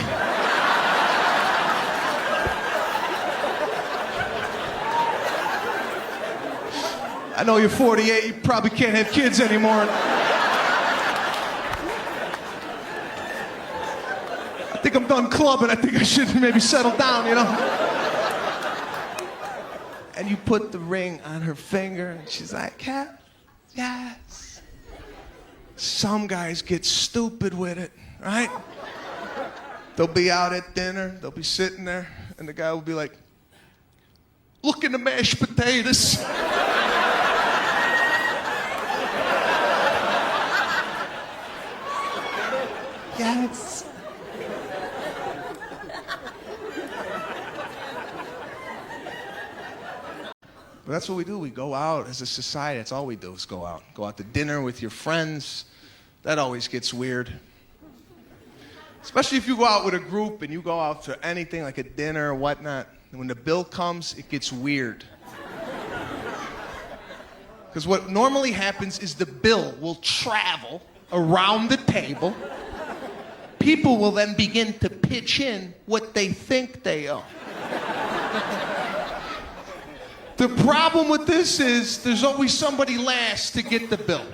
I know you're 48, you probably can't have kids anymore. I think I'm done clubbing, I think I should maybe settle down, you know? And you put the ring on her finger, and she's like, Cap, yes. Some guys get stupid with it, right? They'll be out at dinner, they'll be sitting there, and the guy will be like, look in the mashed potatoes. Yes. But that's what we do. We go out as a society. That's all we do is go out. Go out to dinner with your friends. That always gets weird. Especially if you go out with a group and you go out to anything like a dinner or whatnot. And when the bill comes, it gets weird. Because what normally happens is the bill will travel around the table. People will then begin to pitch in what they think they owe. The problem with this is there's always somebody last to get the bill.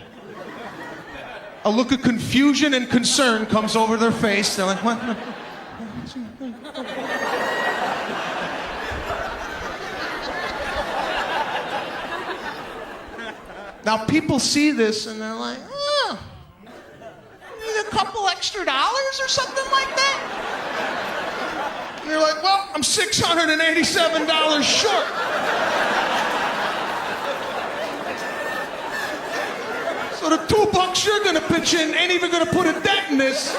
A look of confusion and concern comes over their face. They're like, what? Now people see this and they're like, oh, need a couple extra dollars or something like that? And you're like, well, I'm $687 short. So the $2 you're gonna pitch in ain't even gonna put a dent in this.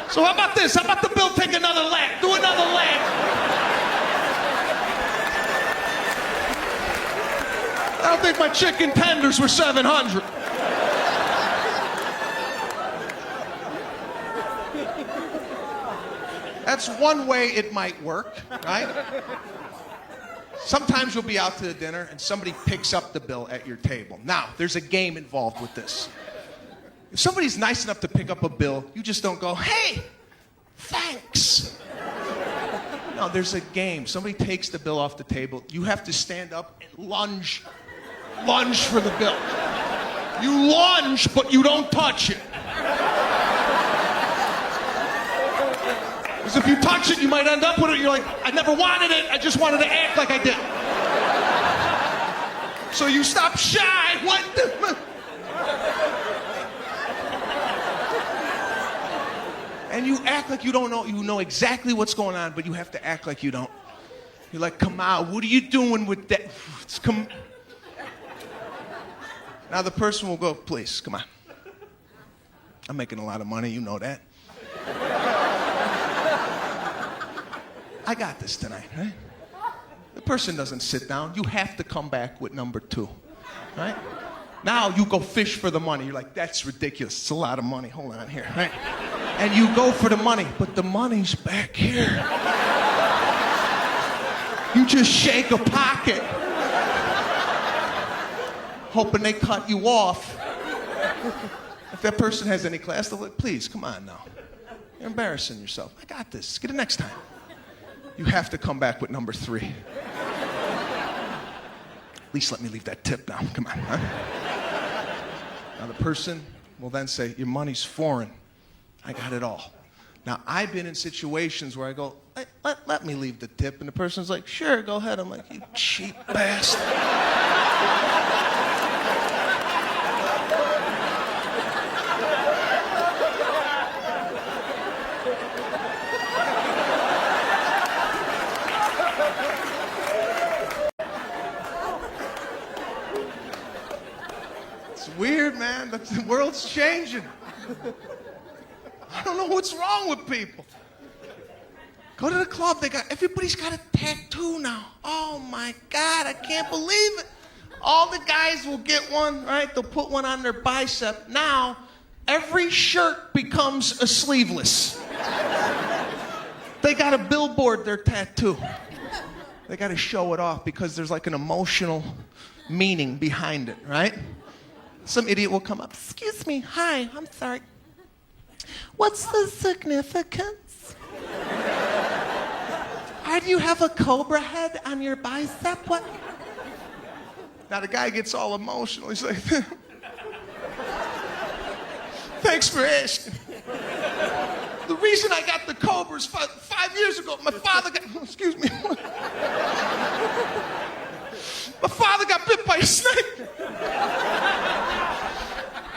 So how about this? How about the bill take another lap? Do another lap. I don't think my chicken tenders were $700. That's one way it might work, right? Sometimes you'll be out to the dinner and somebody picks up the bill at your table. Now, there's a game involved with this. If somebody's nice enough to pick up a bill, you just don't go, hey, thanks. No, there's a game. Somebody takes the bill off the table. You have to stand up and lunge for the bill. You lunge, but you don't touch it. Because if you touch it, you might end up with it. You're like, I never wanted it. I just wanted to act like I did. So you stop shy. What the? And you act like you don't know. You know exactly what's going on, but you have to act like you don't. You're like, come on. What are you doing with that? Come. Now the person will go, please, come on. I'm making a lot of money. You know that. I got this tonight, right? The person doesn't sit down. You have to come back with number 2, right? Now you go fish for the money. You're like, that's ridiculous. It's a lot of money. Hold on here, right? And you go for the money, but the money's back here. You just shake a pocket, hoping they cut you off. If that person has any class, they'll like, please, come on now. You're embarrassing yourself. I got this. Get it next time. You have to come back with number 3. At least let me leave that tip now. Come on, huh? Now the person will then say, your money's foreign. I got it all. Now, I've been in situations where I go, let me leave the tip. And the person's like, sure, go ahead. I'm like, you cheap bastard. It's weird, man. The world's changing. I don't know what's wrong with people. Go to the club, everybody's got a tattoo now. Oh my God, I can't believe it. All the guys will get one, right? They'll put one on their bicep. Now, every shirt becomes a sleeveless. They got to billboard their tattoo. They got to show it off because there's like an emotional meaning behind it, right? Some idiot will come up, excuse me, hi, I'm sorry. What's the significance? Why do you have a cobra head on your bicep? What? Now the guy gets all emotional. He's like, thanks for asking. The reason I got the cobras 5 years ago, my father got, excuse me. My father got bit by a snake.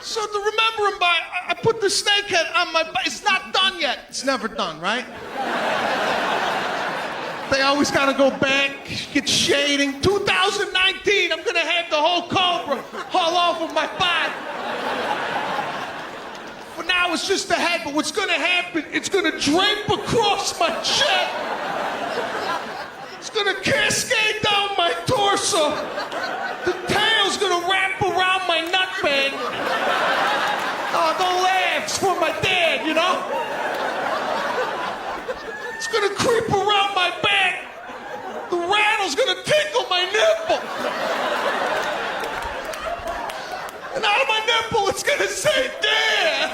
So to remember him by, I put the snake head on my bike. It's not done yet. It's never done, right? They always got to go back, get shading. 2019, I'm going to have the whole cobra haul off of my body. For now, it's just the head, but what's going to happen, it's going to drape across my chest. It's going to cascade down my torso. The tail's going to wrap around my nutbag. Oh, don't laugh. It's for my dad, you know? It's going to creep around my back. The rattle's going to tickle my nipple. And out of my nipple, it's going to say, Dad.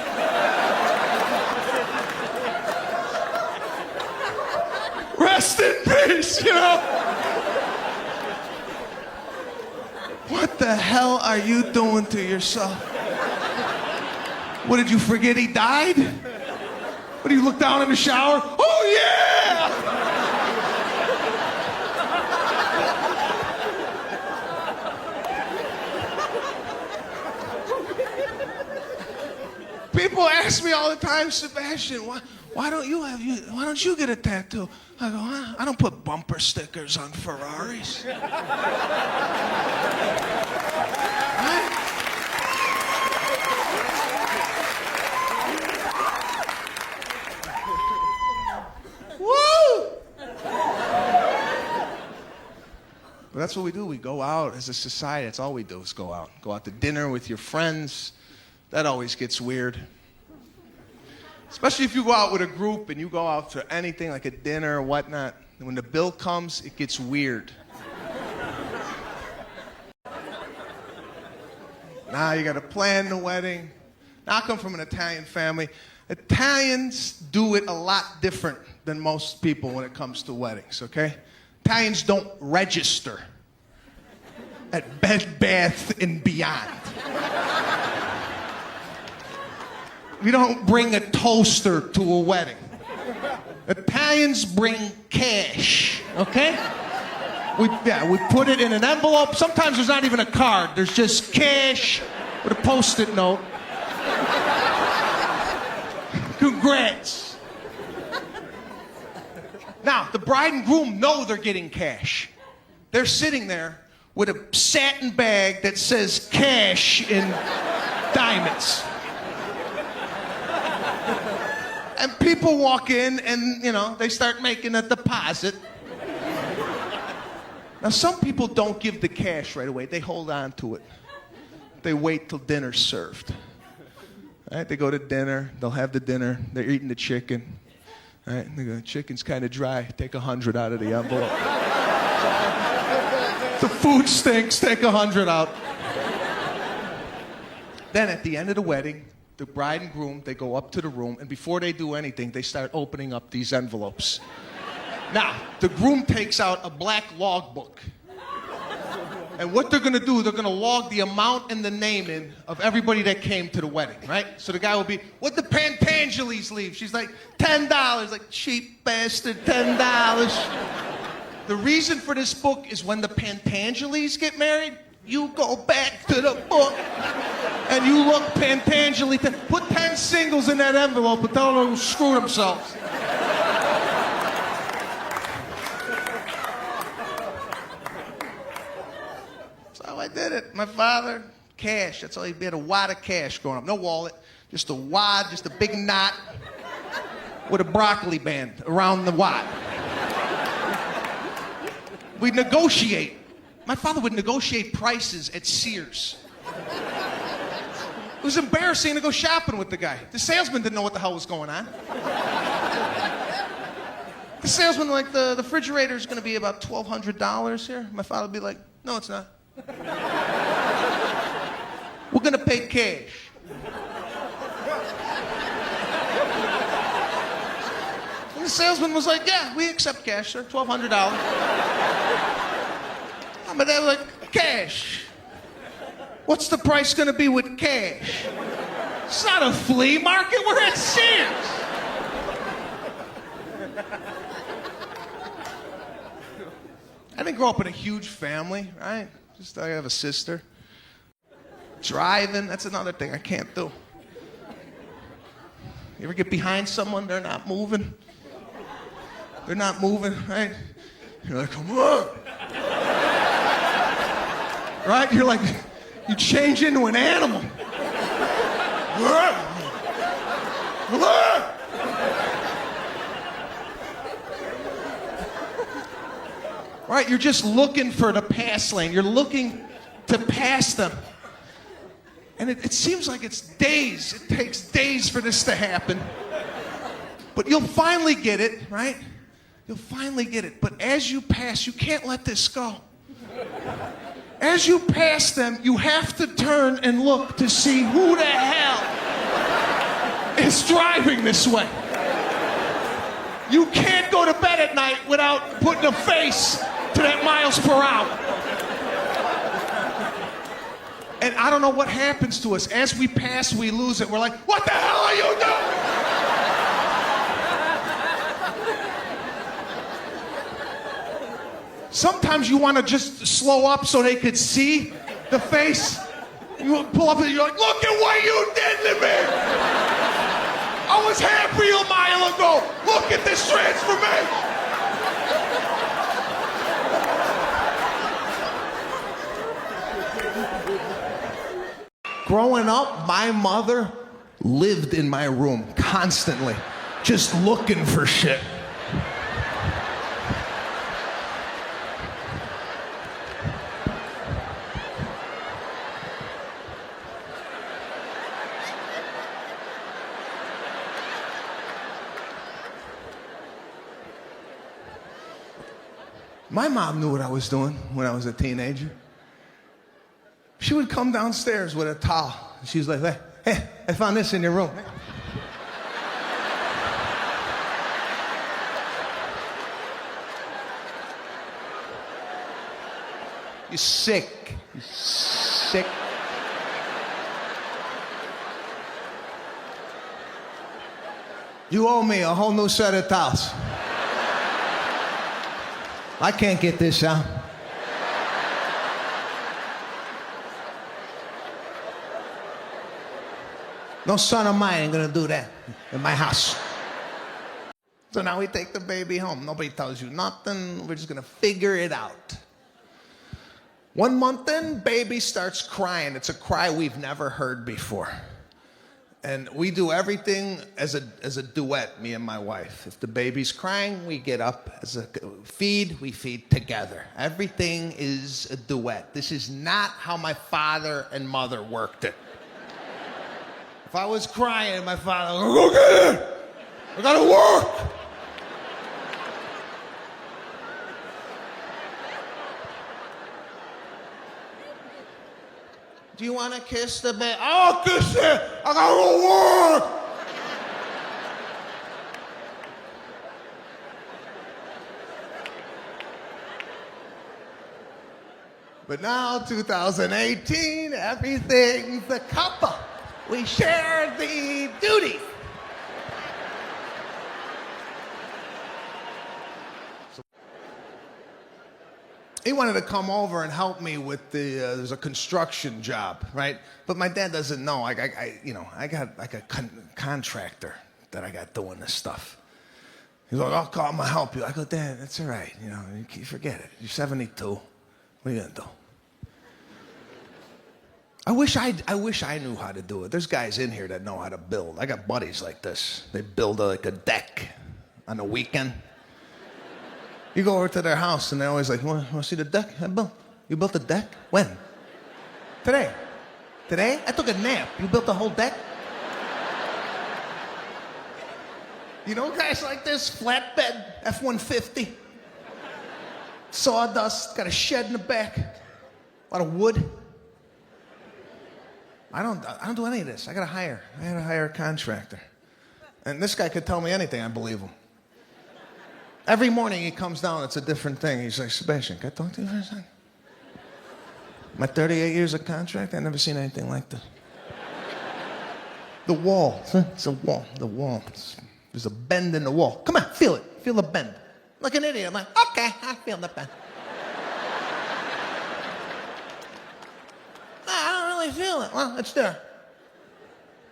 Rest in peace, you know? What the hell are you doing to yourself? What, did you forget he died? What, do you look down in the shower? Oh, yeah! People ask me all the time, Sebastian, why don't you get a tattoo? I go, huh? I don't put bumper stickers on Ferraris. But that's what we do. We go out as a society. That's all we do is go out. Go out to dinner with your friends. That always gets weird. Especially if you go out with a group and you go out to anything like a dinner or whatnot. And when the bill comes, it gets weird. Now you got to plan the wedding. Now I come from an Italian family. Italians do it a lot different than most people when it comes to weddings, okay? Italians don't register at Bed Bath & Beyond. We don't bring a toaster to a wedding. Italians bring cash, okay? We put it in an envelope. Sometimes there's not even a card. There's just cash with a Post-it note. Congrats. Now, the bride and groom know they're getting cash. They're sitting there with a satin bag that says cash in diamonds. And people walk in and, you know, they start making a deposit. Now, some people don't give the cash right away. They hold on to it. They wait till dinner's served. All right, they go to dinner. They'll have the dinner. They're eating the chicken. All right, they go, chicken's kind of dry. Take 100 out of the envelope. The food stinks. Take 100 out. Then at the end of the wedding, the bride and groom, they go up to the room, and before they do anything, they start opening up these envelopes. Now, the groom takes out a black logbook. And what they're gonna do, they're gonna log the amount and the name in of everybody that came to the wedding, right? So the guy will be, what'd the Pantangeles leave? She's like, $10. Like, cheap bastard, $10. The reason for this book is when the Pantangeles get married, you go back to the book and you look Pantangeli. Put 10 singles in that envelope and tell them to screw themselves. I did it. My father, cash. That's all he had, a wad of cash growing up. No wallet, just a wad, just a big knot with a broccoli band around the wad. We'd negotiate. My father would negotiate prices at Sears. It was embarrassing to go shopping with the guy. The salesman didn't know what the hell was going on. The salesman, like, the refrigerator's gonna be about $1,200 here. My father would be like, no, it's not. We're gonna pay cash. And the salesman was like, yeah, we accept cash, sir, $1,200. But they were like, cash. What's the price gonna be with cash? It's not a flea market, we're at Sears. I didn't grow up in a huge family, right? Just I have a sister. Driving, that's another thing I can't do. You ever get behind someone, they're not moving? They're not moving, right? You're like, come on. Right? You're like, you change into an animal. Right? You're just looking for the pass lane. You're looking to pass them. And it seems like it's days. It takes days for this to happen. But you'll finally get it, right? You'll finally get it. But as you pass, you can't let this go. As you pass them, you have to turn and look to see who the hell is driving this way. You can't go to bed at night without putting a face to that miles per hour. And I don't know what happens to us. As we pass, we lose it. We're like, what the hell are you doing? Sometimes you want to just slow up so they could see the face. You pull up and you're like, look at what you did to me. I was happy a mile ago. Look at this transformation. Growing up, my mother lived in my room constantly, just looking for shit. My mom knew what I was doing when I was a teenager. She would come downstairs with a towel. She was like, hey, I found this in your room. You're sick. You're sick. You owe me a whole new set of towels. I can't get this out. No son of mine ain't gonna do that in my house. So now we take the baby home. Nobody tells you nothing. We're just gonna figure it out. 1 month in, baby starts crying. It's a cry we've never heard before. And we do everything as a duet, me and my wife. If the baby's crying, we get up. As a feed, we feed together. Everything is a duet. This is not how my father and mother worked it. If I was crying, my father would go get it. I gotta work. Do you want to kiss the baby? I'll kiss it. I gotta go work. But now, 2018, everything's a couple. We share the duties. He wanted to come over and help me with there's a construction job, right? But my dad doesn't know. I got like a contractor that I got doing this stuff. He's like, I'm gonna help you. I go, Dad, that's all right. You forget it. You're 72. What are you gonna do? I wish I knew how to do it. There's guys in here that know how to build. I got buddies like this. They build like a deck on the weekend. You go over to their house and they're always like, you want to see the deck I built? You built a deck? When? Today. Today? I took a nap. You built the whole deck? You know guys like this? Flatbed, F-150. Sawdust, got a shed in the back. A lot of wood. I don't do any of this. I had to hire a contractor. And this guy could tell me anything, I believe him. Every morning he comes down, it's a different thing. He's like, Sebastian, can I talk to you for a second? My 38 years of contract, I've never seen anything like this. The wall, it's a wall, the wall. There's a bend in the wall. Come on, feel it, feel the bend. Like an idiot, I'm like, okay, I feel the bend. I don't really feel it. Well, it's there.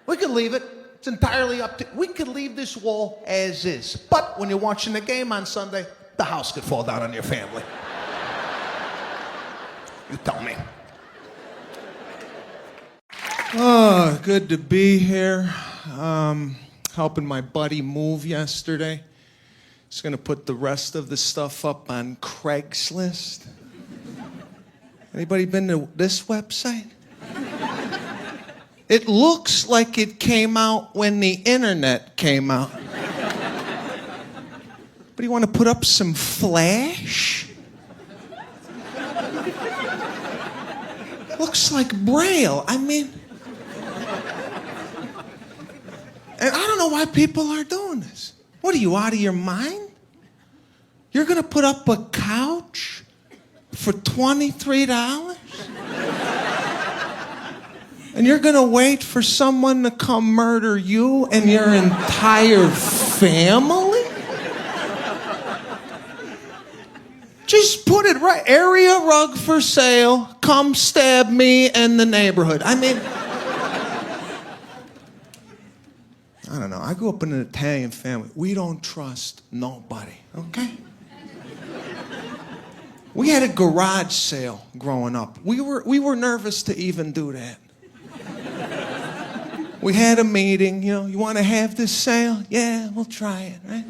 We could leave it. It's entirely up to... We could leave this wall as is. But when you're watching the game on Sunday, the house could fall down on your family. You tell me. Oh, good to be here. Helping my buddy move yesterday. Just gonna put the rest of the stuff up on Craigslist. Anybody been to this website? It looks like it came out when the internet came out. But you want to put up some flash? Looks like Braille. I mean... And I don't know why people are doing this. What are you, out of your mind? You're going to put up a couch for $23? And you're gonna wait for someone to come murder you and your entire family? Just put it right. Area rug for sale. Come stab me and the neighborhood. I mean, I don't know. I grew up in an Italian family. We don't trust nobody, okay? We had a garage sale growing up. We were nervous to even do that. We had a meeting, you want to have this sale? Yeah, we'll try it, right?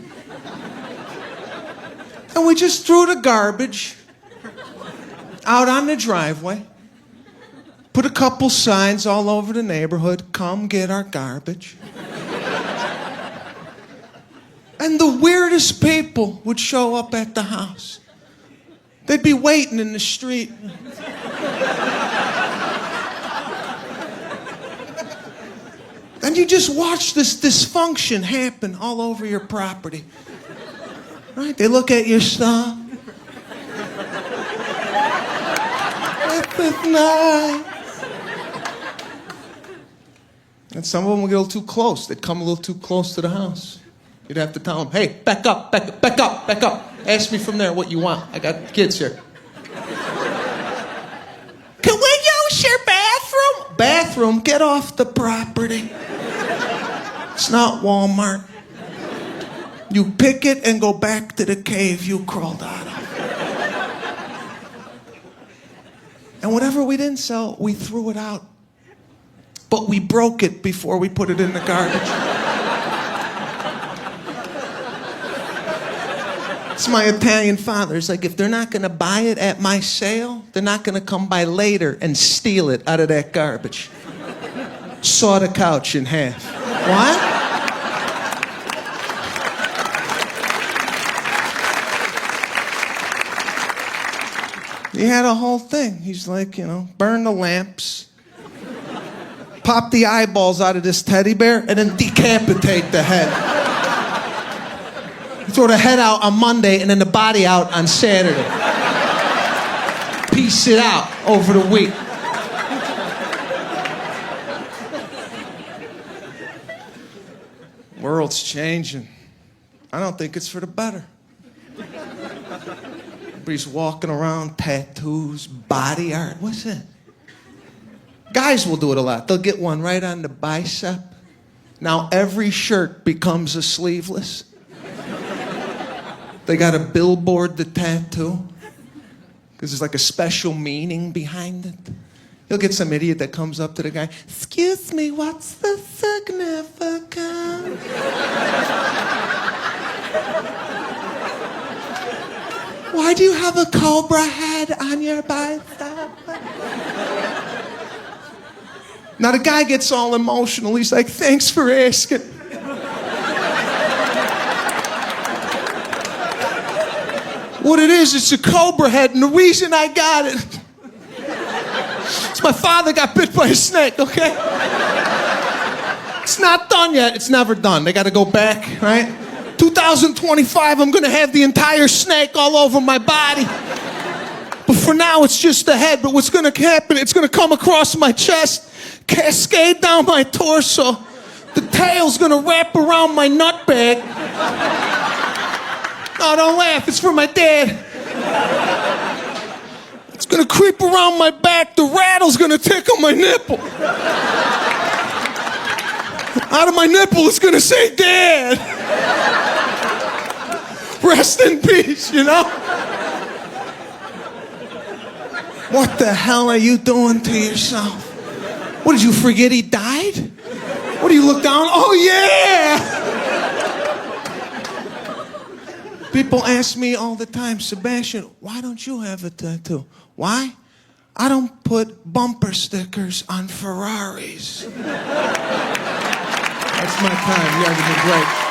And we just threw the garbage out on the driveway, put a couple signs all over the neighborhood, come get our garbage. And the weirdest people would show up at the house. They'd be waiting in the street. And you just watch this dysfunction happen all over your property. Right? They look at your stuff. It's nice. And some of them will get a little too close. They'd come a little too close to the house. You'd have to tell them, hey, back up, back up, back up, back up. Ask me from there what you want. I got kids here. Can we use your bathroom? Bathroom? Get off the property. It's not Walmart. You pick it and go back to the cave you crawled out of. And whatever we didn't sell, we threw it out. But we broke it before we put it in the garbage. It's my Italian father. It's like, if they're not going to buy it at my sale, they're not going to come by later and steal it out of that garbage. Saw the couch in half. What? He had a whole thing. He's like, burn the lamps, pop the eyeballs out of this teddy bear, and then decapitate the head. Throw the head out on Monday, and then the body out on Saturday. Piece it out over the week. World's changing. I don't think it's for the better. Everybody's walking around, tattoos, body art. What's that? Guys will do it a lot. They'll get one right on the bicep. Now every shirt becomes a sleeveless. They got to billboard the tattoo because there's like a special meaning behind it. You'll get some idiot that comes up to the guy, "Excuse me, what's the significance?" "Why do you have a cobra head on your bicep?" Now the guy gets all emotional. He's like, "Thanks for asking." What it is, it's a cobra head, and the reason I got it is my father got bit by a snake, okay? It's not done yet. It's never done. They got to go back, right? 2025, I'm going to have the entire snake all over my body. But for now, it's just the head. But what's going to happen, it's going to come across my chest, cascade down my torso. The tail's going to wrap around my nut bag. No, don't laugh. It's for my dad. It's going to creep around my back. The rattle's going to tickle my nipple. Out of my nipple, it's going to say, "Dad." Rest in peace, you know? What the hell are you doing to yourself? What, did you forget he died? What do you look down? Oh, yeah! People ask me all the time, "Sebastian, why don't you have a tattoo?" Why? I don't put bumper stickers on Ferraris. That's my time. You guys have been great.